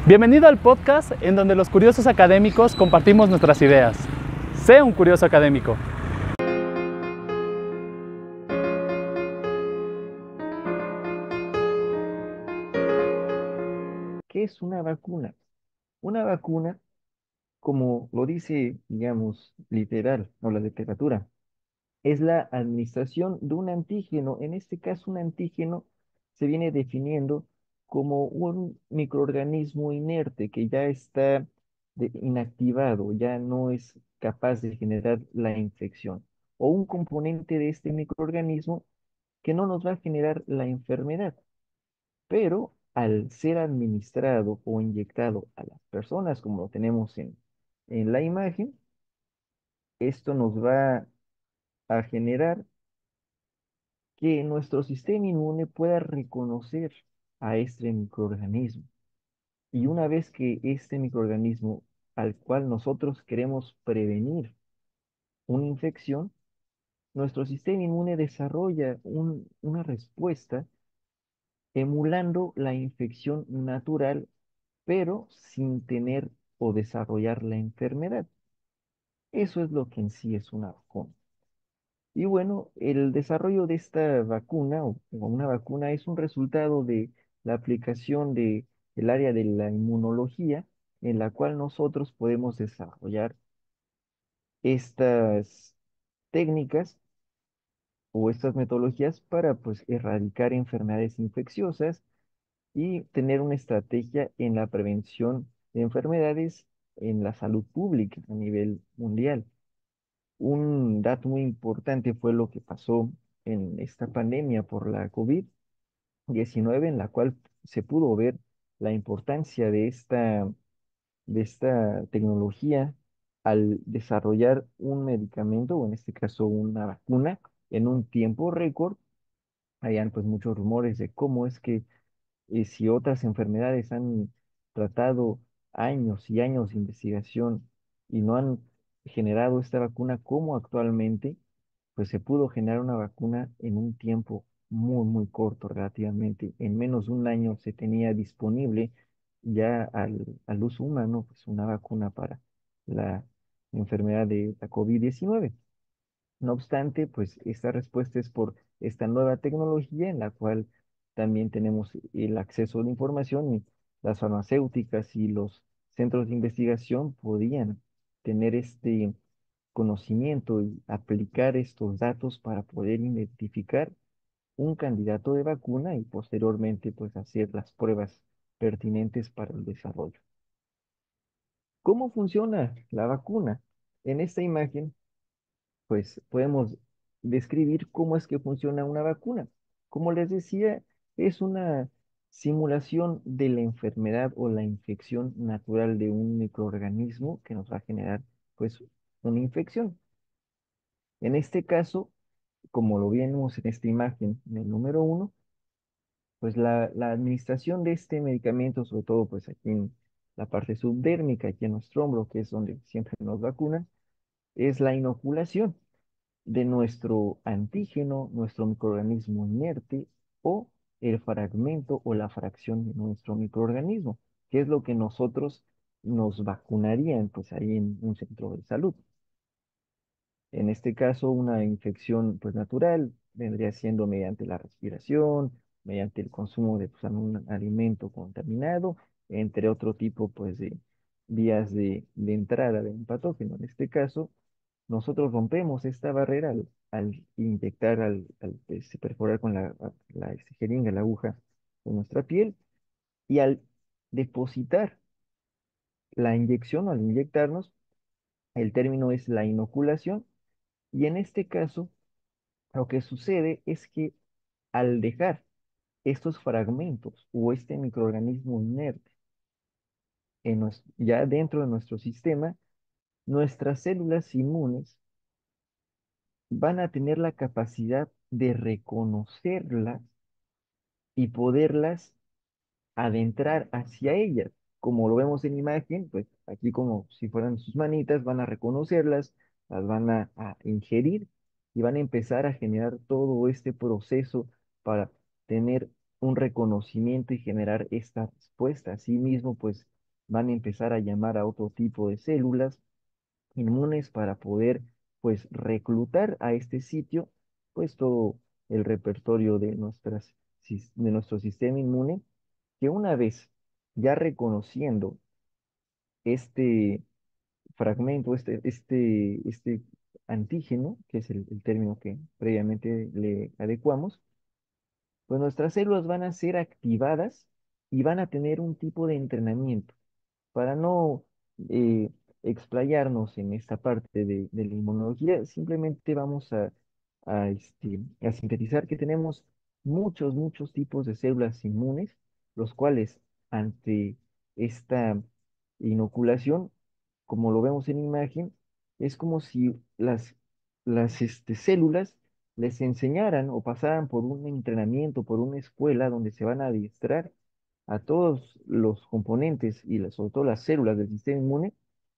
Bienvenido al podcast en donde los curiosos académicos compartimos nuestras ideas. Sé un curioso académico. ¿Qué es una vacuna? Una vacuna, como lo dice, digamos, literal o la literatura, es la administración de un antígeno. En este caso, un antígeno se viene definiendo como un microorganismo inerte que ya está inactivado, ya no es capaz de generar la infección, o un componente de este microorganismo que no nos va a generar la enfermedad, pero al ser administrado o inyectado a las personas, como lo tenemos en la imagen, esto nos va a generar que nuestro sistema inmune pueda reconocer a este microorganismo. Y una vez que este microorganismo al cual nosotros queremos prevenir una infección, nuestro sistema inmune desarrolla una respuesta emulando la infección natural, pero sin tener o desarrollar la enfermedad. Eso es lo que en sí es una vacuna. Y bueno, el desarrollo de esta vacuna o una vacuna es un resultado de la aplicación de el área de la inmunología, en la cual nosotros podemos desarrollar estas técnicas o estas metodologías para pues erradicar enfermedades infecciosas y tener una estrategia en la prevención de enfermedades en la salud pública a nivel mundial. Un dato muy importante fue lo que pasó en esta pandemia por la COVID-19, en la cual se pudo ver la importancia de esta tecnología al desarrollar un medicamento, o en este caso una vacuna, en un tiempo récord. Habían pues muchos rumores de cómo es que si otras enfermedades han tratado años y años de investigación y no han generado esta vacuna como actualmente, pues se pudo generar una vacuna en un tiempo muy, muy corto relativamente. En menos de un año se tenía disponible ya al uso humano, pues una vacuna para la enfermedad de la COVID-19. No obstante, pues esta respuesta es por esta nueva tecnología en la cual también tenemos el acceso a la información, y las farmacéuticas y los centros de investigación podían tener este conocimiento y aplicar estos datos para poder identificar un candidato de vacuna y posteriormente pues hacer las pruebas pertinentes para el desarrollo. ¿Cómo funciona la vacuna? En esta imagen pues podemos describir cómo es que funciona una vacuna. Como les decía, es una simulación de la enfermedad o la infección natural de un microorganismo que nos va a generar pues una infección. En este caso, como lo vemos en esta imagen, en el número uno, pues la administración de este medicamento, sobre todo pues aquí en la parte subdérmica, aquí en nuestro hombro, que es donde siempre nos vacunan, es la inoculación de nuestro antígeno, nuestro microorganismo inerte o el fragmento o la fracción de nuestro microorganismo, que es lo que nosotros nos vacunarían pues ahí en un centro de salud. En este caso, una infección pues natural vendría siendo mediante la respiración, mediante el consumo de pues, algún alimento contaminado, entre otro tipo pues de vías de entrada de un patógeno. En este caso, nosotros rompemos esta barrera al inyectar, al perforar con la jeringa, la aguja en nuestra piel, y al depositar la inyección o al inyectarnos, el término es la inoculación, y en este caso lo que sucede es que al dejar estos fragmentos o este microorganismo inerte ya dentro de nuestro sistema, nuestras células inmunes van a tener la capacidad de reconocerlas y poderlas adentrar hacia ellas. Como lo vemos en imagen, pues aquí como si fueran sus manitas, van a reconocerlas, las van a ingerir y van a empezar a generar todo este proceso para tener un reconocimiento y generar esta respuesta. Asimismo, pues van a empezar a llamar a otro tipo de células inmunes para poder, pues, reclutar a este sitio, pues, todo el repertorio de de nuestro sistema inmune, que una vez ya reconociendo este fragmento, este antígeno, que es el término que previamente le adecuamos, pues nuestras células van a ser activadas y van a tener un tipo de entrenamiento. Para no eh, explayarnos en esta parte de la inmunología, simplemente vamos a sintetizar que tenemos muchos tipos de células inmunes, los cuales ante esta inoculación, como lo vemos en imagen, es como si las células les enseñaran o pasaran por un entrenamiento, por una escuela donde se van a adiestrar a todos los componentes y sobre todo las células del sistema inmune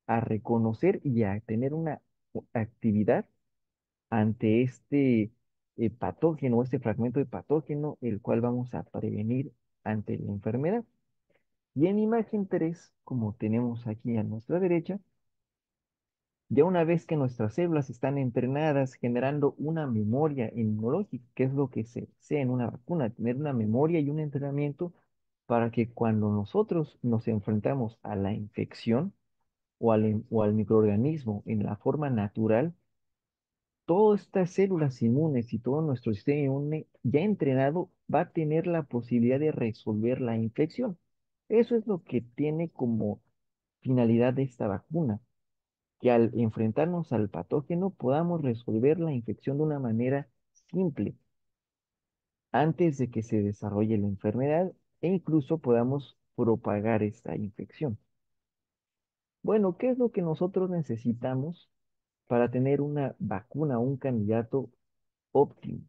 a reconocer y a tener una actividad ante patógeno, este fragmento de patógeno, el cual vamos a prevenir ante la enfermedad. Y en imagen 3, como tenemos aquí a nuestra derecha, ya una vez que nuestras células están entrenadas generando una memoria inmunológica, que es lo que se desea en una vacuna, tener una memoria y un entrenamiento para que cuando nosotros nos enfrentamos a la infección o al microorganismo en la forma natural, todas estas células inmunes y todo nuestro sistema inmune ya entrenado va a tener la posibilidad de resolver la infección. Eso es lo que tiene como finalidad de esta vacuna, que al enfrentarnos al patógeno podamos resolver la infección de una manera simple antes de que se desarrolle la enfermedad e incluso podamos propagar esta infección. Bueno, ¿qué es lo que nosotros necesitamos para tener una vacuna o un candidato óptimo?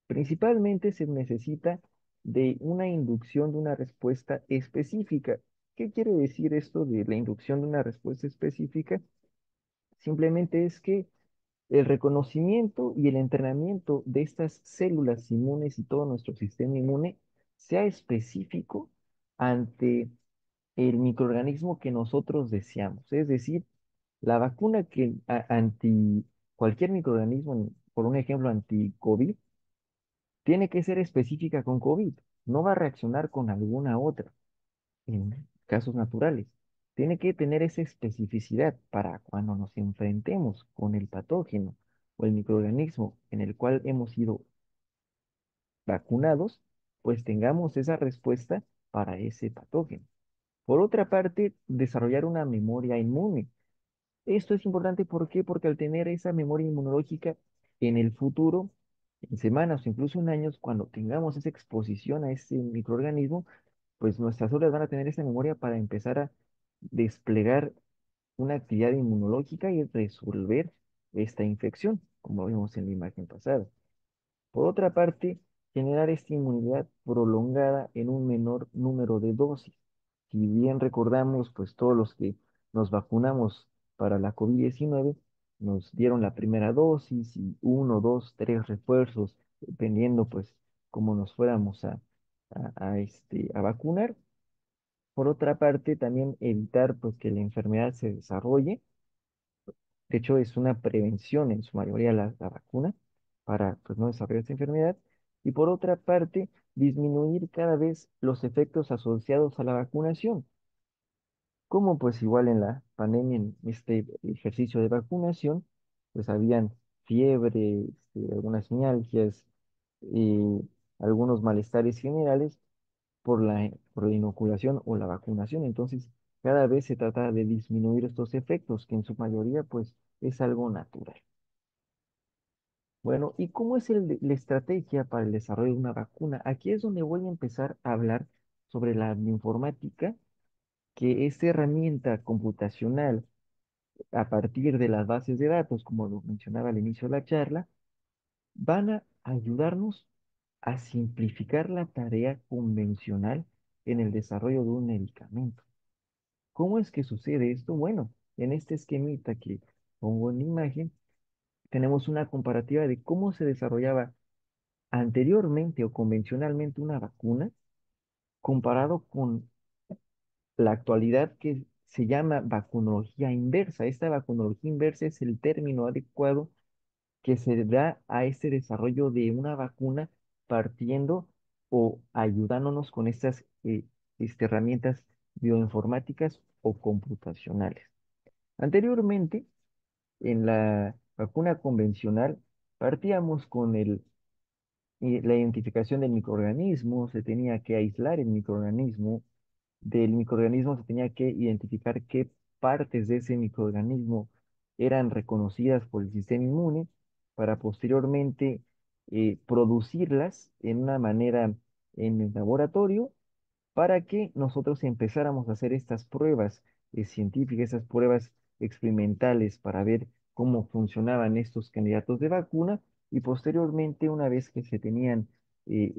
Principalmente se necesita de una inducción de una respuesta específica. ¿Qué quiere decir esto de la inducción de una respuesta específica? Simplemente es que el reconocimiento y el entrenamiento de estas células inmunes y todo nuestro sistema inmune sea específico ante el microorganismo que nosotros deseamos. Es decir, la vacuna que anti cualquier microorganismo, por un ejemplo, anti-COVID, tiene que ser específica con COVID. No va a reaccionar con alguna otra en casos naturales. Tiene que tener esa especificidad para cuando nos enfrentemos con el patógeno o el microorganismo en el cual hemos sido vacunados, pues tengamos esa respuesta para ese patógeno. Por otra parte, desarrollar una memoria inmune. Esto es importante, ¿por qué? Porque al tener esa memoria inmunológica en el futuro, en semanas o incluso en años, cuando tengamos esa exposición a ese microorganismo, pues nuestras células van a tener esa memoria para empezar a desplegar una actividad inmunológica y resolver esta infección, como vimos en la imagen pasada. Por otra parte, generar esta inmunidad prolongada en un menor número de dosis. Si bien recordamos, pues todos los que nos vacunamos para la COVID-19 nos dieron la primera dosis y uno, dos, tres refuerzos, dependiendo pues cómo nos fuéramos a vacunar. Por otra parte, también evitar pues que la enfermedad se desarrolle. De hecho, es una prevención en su mayoría la vacuna para pues, no desarrollar esta enfermedad. Y por otra parte, disminuir cada vez los efectos asociados a la vacunación, como pues igual en la pandemia, en este ejercicio de vacunación, pues habían fiebre, algunas mialgias y algunos malestares generales por la inoculación o la vacunación. Entonces, cada vez se trata de disminuir estos efectos, que en su mayoría, pues, es algo natural. Bueno, ¿y cómo es la estrategia para el desarrollo de una vacuna? Aquí es donde voy a empezar a hablar sobre la bioinformática, que esta herramienta computacional a partir de las bases de datos, como lo mencionaba al inicio de la charla, van a ayudarnos a simplificar la tarea convencional en el desarrollo de un medicamento. ¿Cómo es que sucede esto? Bueno, en este esquemita que pongo en la imagen, tenemos una comparativa de cómo se desarrollaba anteriormente o convencionalmente una vacuna comparado con la actualidad que se llama vacunología inversa. Esta vacunología inversa es el término adecuado que se da a este desarrollo de una vacuna partiendo o ayudándonos con estas herramientas bioinformáticas o computacionales. Anteriormente, en la vacuna convencional, partíamos con la identificación del microorganismo, se tenía que aislar el microorganismo, del microorganismo se tenía que identificar qué partes de ese microorganismo eran reconocidas por el sistema inmune para posteriormente producirlas en una manera en el laboratorio para que nosotros empezáramos a hacer estas pruebas científicas, esas pruebas experimentales para ver cómo funcionaban estos candidatos de vacuna y posteriormente, una vez que se tenían eh,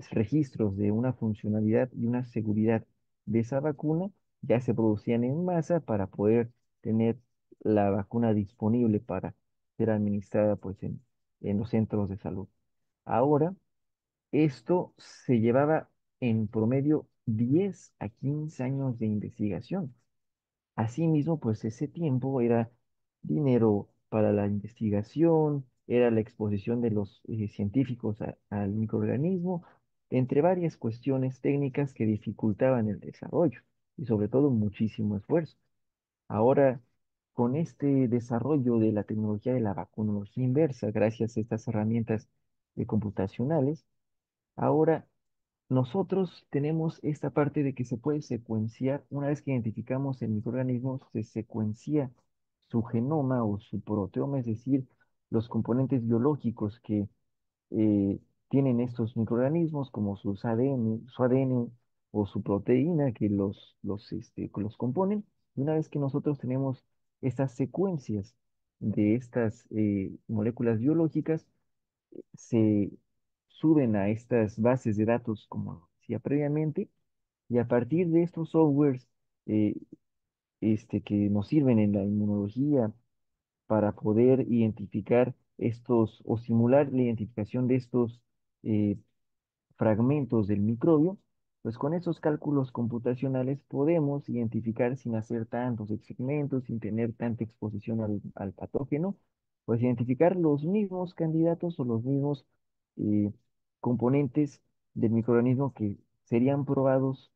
registros de una funcionalidad y una seguridad de esa vacuna, ya se producían en masa para poder tener la vacuna disponible para ser administrada pues en los centros de salud. Ahora, esto se llevaba en promedio 10 a 15 años de investigación. Asimismo, pues ese tiempo era dinero para la investigación, era la exposición de los científicos al microorganismo, entre varias cuestiones técnicas que dificultaban el desarrollo y sobre todo muchísimo esfuerzo. Ahora, con este desarrollo de la tecnología de la vacunología inversa, gracias a estas herramientas computacionales, ahora nosotros tenemos esta parte de que se puede secuenciar, una vez que identificamos el microorganismo, se secuencia su genoma o su proteoma, es decir, los componentes biológicos que eh, tienen estos microorganismos, como su ADN o su proteína que que los componen. Y una vez que nosotros tenemos estas secuencias de estas moléculas biológicas, se suben a estas bases de datos, como decía previamente, y a partir de estos softwares eh, que nos sirven en la inmunología para poder identificar estos o simular la identificación de estos eh, fragmentos del microbio, pues con esos cálculos computacionales podemos identificar sin hacer tantos experimentos, sin tener tanta exposición al patógeno, pues identificar los mismos candidatos o los mismos eh, componentes del microorganismo que serían probados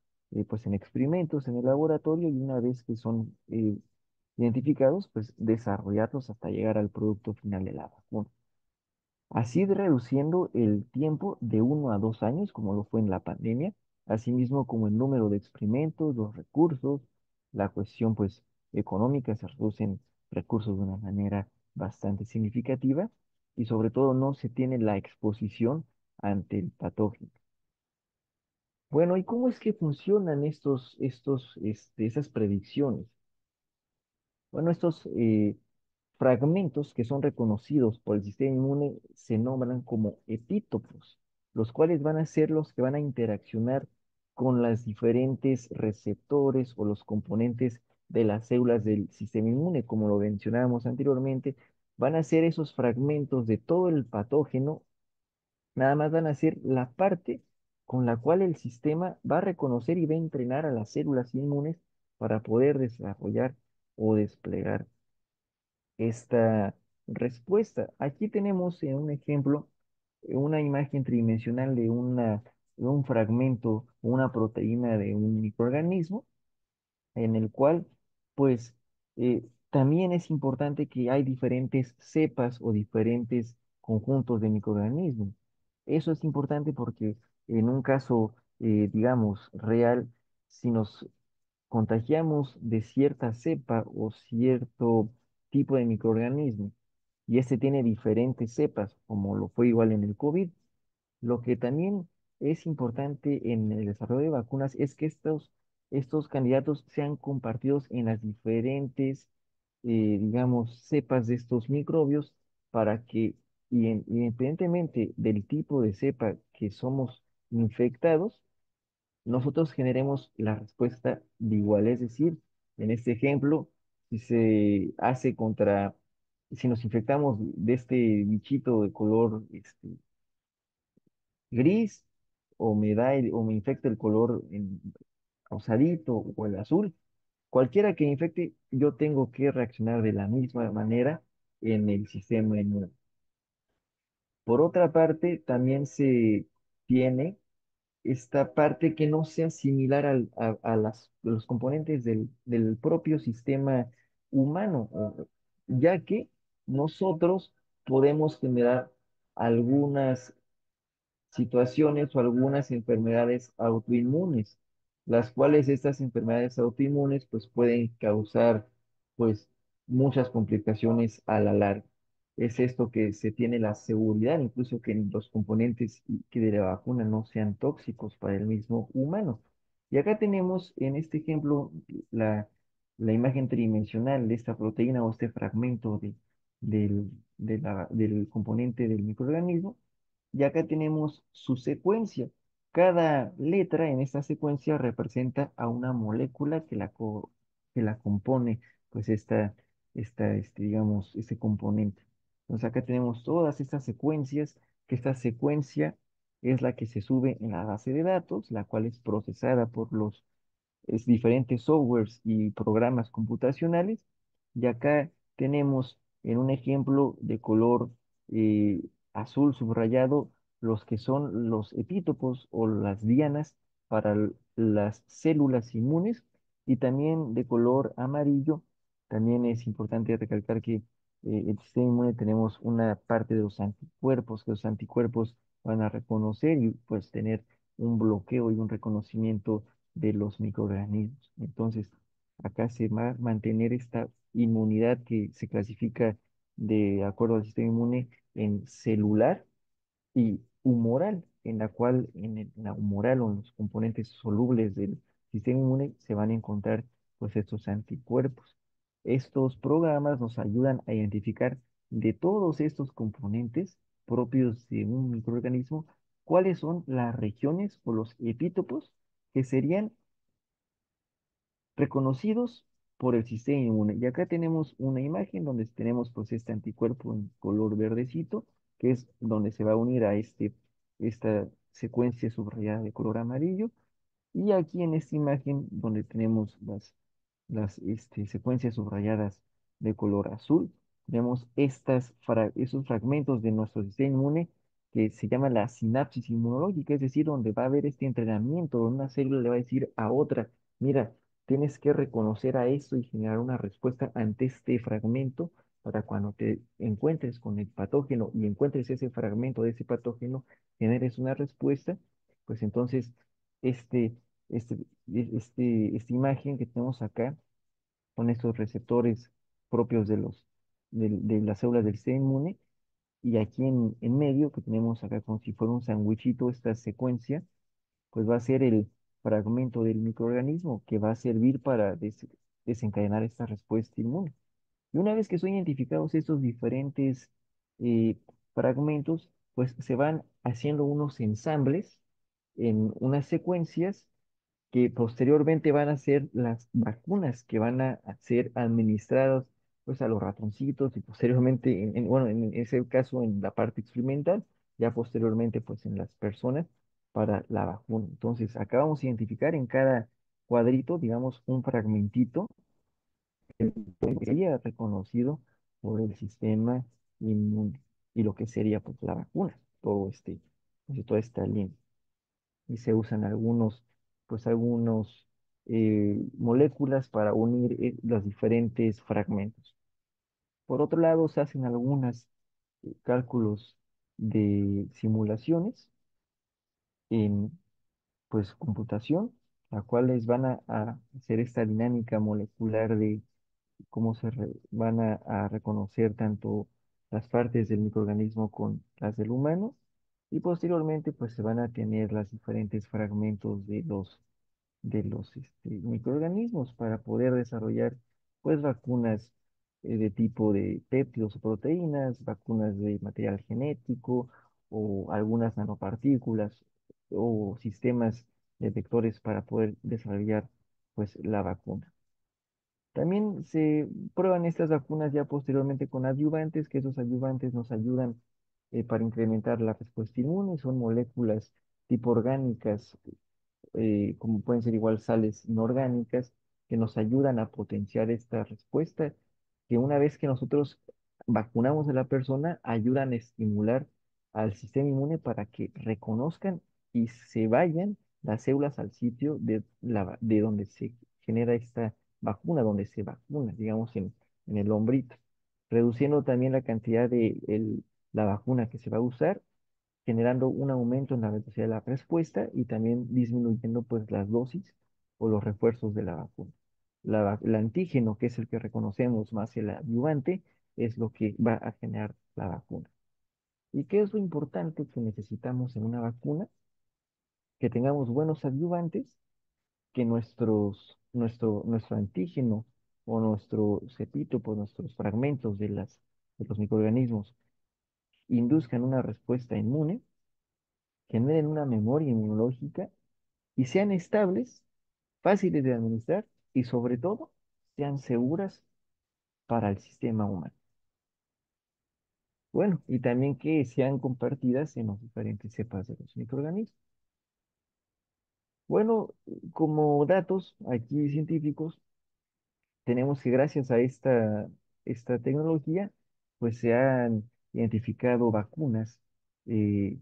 pues en experimentos en el laboratorio y una vez que son identificados, pues desarrollarlos hasta llegar al producto final de la vacuna. Así reduciendo el tiempo de 1 a 2 años, como lo fue en la pandemia, asimismo como el número de experimentos, los recursos, la cuestión pues económica, se reducen recursos de una manera bastante significativa y sobre todo no se tiene la exposición ante el patógeno. Bueno, ¿y cómo es que funcionan esas predicciones? Bueno, estos fragmentos que son reconocidos por el sistema inmune se nombran como epítopos, los cuales van a ser los que van a interaccionar con las diferentes receptores o los componentes de las células del sistema inmune, como lo mencionábamos anteriormente, van a ser esos fragmentos de todo el patógeno, nada más van a ser la parte con la cual el sistema va a reconocer y va a entrenar a las células inmunes para poder desarrollar o desplegar esta respuesta. Aquí tenemos en un ejemplo una imagen tridimensional de un fragmento, una proteína de un microorganismo, en el cual, pues, también es importante que hay diferentes cepas o diferentes conjuntos de microorganismos. Eso es importante porque en un caso, digamos, real, si nos contagiamos de cierta cepa o cierto tipo de microorganismo y este tiene diferentes cepas, como lo fue igual en el COVID, lo que también es importante en el desarrollo de vacunas es que estos candidatos sean compartidos en las diferentes, digamos, cepas de estos microbios para que, independientemente del tipo de cepa que somos infectados, nosotros generemos la respuesta de igual. Es decir, en este ejemplo, si se hace si nos infectamos de este bichito de color gris o me infecta el color rosadito o el azul. Cualquiera que infecte, yo tengo que reaccionar de la misma manera en el sistema inmune. Por otra parte, también se tiene esta parte que no sea similar a los componentes del propio sistema humano, ya que nosotros podemos generar algunas situaciones o algunas enfermedades autoinmunes, las cuales estas enfermedades autoinmunes pues pueden causar pues muchas complicaciones a la larga. Es esto que se tiene la seguridad, incluso que los componentes que de la vacuna no sean tóxicos para el mismo humano. Y acá tenemos en este ejemplo la, la imagen tridimensional de esta proteína o este fragmento del componente del microorganismo y acá tenemos su secuencia. Cada letra en esta secuencia representa a una molécula que la compone, pues digamos, este componente. Entonces acá tenemos todas estas secuencias, que esta secuencia es la que se sube en la base de datos, la cual es procesada por los diferentes softwares y programas computacionales. Y acá tenemos en un ejemplo de color eh, azul subrayado los que son los epítopos o las dianas para las células inmunes y también de color amarillo. También es importante recalcar que el sistema inmune tenemos una parte de los anticuerpos, que los anticuerpos van a reconocer y pues tener un bloqueo y un reconocimiento de los microorganismos. Entonces, acá se va a mantener esta inmunidad que se clasifica de acuerdo al sistema inmune en celular y humoral, en la cual en la humoral o en los componentes solubles del sistema inmune se van a encontrar pues estos anticuerpos. Estos programas nos ayudan a identificar de todos estos componentes propios de un microorganismo cuáles son las regiones o los epítopos que serían reconocidos por el sistema inmune. Y acá tenemos una imagen donde tenemos pues este anticuerpo en color verdecito, que es donde se va a unir a esta secuencia subrayada de color amarillo. Y aquí en esta imagen donde tenemos las secuencias subrayadas de color azul, tenemos esos fragmentos de nuestro sistema inmune que se llama la sinapsis inmunológica, es decir, donde va a haber este entrenamiento, donde una célula le va a decir a otra, mira, tienes que reconocer a esto y generar una respuesta ante este fragmento para cuando te encuentres con el patógeno y encuentres ese fragmento de ese patógeno, generes una respuesta, pues entonces este, este, esta imagen que tenemos acá con estos receptores propios de las células del sistema inmune. Y aquí en medio, que tenemos acá como si fuera un sandwichito, esta secuencia, pues va a ser el fragmento del microorganismo que va a servir para desencadenar esta respuesta inmune. Y una vez que son identificados estos diferentes eh, fragmentos, pues se van haciendo unos ensambles en unas secuencias que posteriormente van a ser las vacunas que van a ser administradas pues a los ratoncitos y posteriormente, bueno, en ese caso en la parte experimental, ya posteriormente pues en las personas para la vacuna. Entonces, acá vamos a identificar en cada cuadrito, digamos, un fragmentito que sería reconocido por el sistema inmune y lo que sería pues la vacuna, pues, toda esta línea y se usan algunos moléculas para unir los diferentes fragmentos. Por otro lado, se hacen algunos cálculos de simulaciones en pues computación, las cuales van a hacer esta dinámica molecular de cómo van a reconocer tanto las partes del microorganismo con las del humano y posteriormente pues se van a tener los diferentes fragmentos de los microorganismos para poder desarrollar pues vacunas de tipo de péptidos o proteínas, vacunas de material genético o algunas nanopartículas o sistemas de vectores para poder desarrollar pues la vacuna. También se prueban estas vacunas ya posteriormente con adyuvantes, que esos adyuvantes nos ayudan para incrementar la respuesta inmune. Son moléculas tipo orgánicas, como pueden ser igual sales inorgánicas, que nos ayudan a potenciar esta respuesta, que una vez que nosotros vacunamos a la persona, ayudan a estimular al sistema inmune para que reconozcan y se vayan las células al sitio de donde se genera esta vacuna, donde se vacuna, digamos, en el hombrito, reduciendo también la cantidad de la vacuna que se va a usar, generando un aumento en la velocidad de la respuesta y también disminuyendo pues las dosis o los refuerzos de la vacuna. El antígeno, que es el que reconocemos más el adyuvante, es lo que va a generar la vacuna. ¿Y qué es lo importante que necesitamos en una vacuna? Que tengamos buenos adyuvantes, que nuestro antígeno o nuestro cepito, pues nuestros fragmentos de los microorganismos induzcan una respuesta inmune, generen una memoria inmunológica y sean estables, fáciles de administrar y sobre todo sean seguras para el sistema humano. Bueno, y también que sean compartidas en las diferentes cepas de los microorganismos. Bueno, como datos aquí científicos, tenemos que gracias a esta tecnología, pues se han identificado vacunas eh,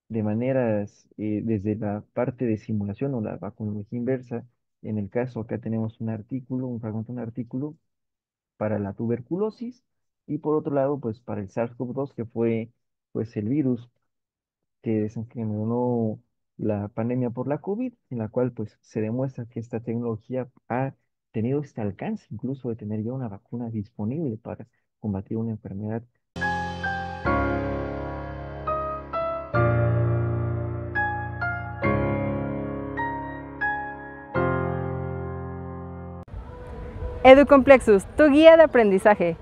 de maneras, desde la parte de simulación o la vacunología inversa. En el caso, acá tenemos un artículo, un fragmento de un artículo para la tuberculosis y por otro lado, pues para el SARS-CoV-2, que fue pues el virus que desencadenó la pandemia por la COVID, en la cual pues se demuestra que esta tecnología ha tenido este alcance, incluso de tener ya una vacuna disponible para combatir una enfermedad. Educomplexus, tu guía de aprendizaje.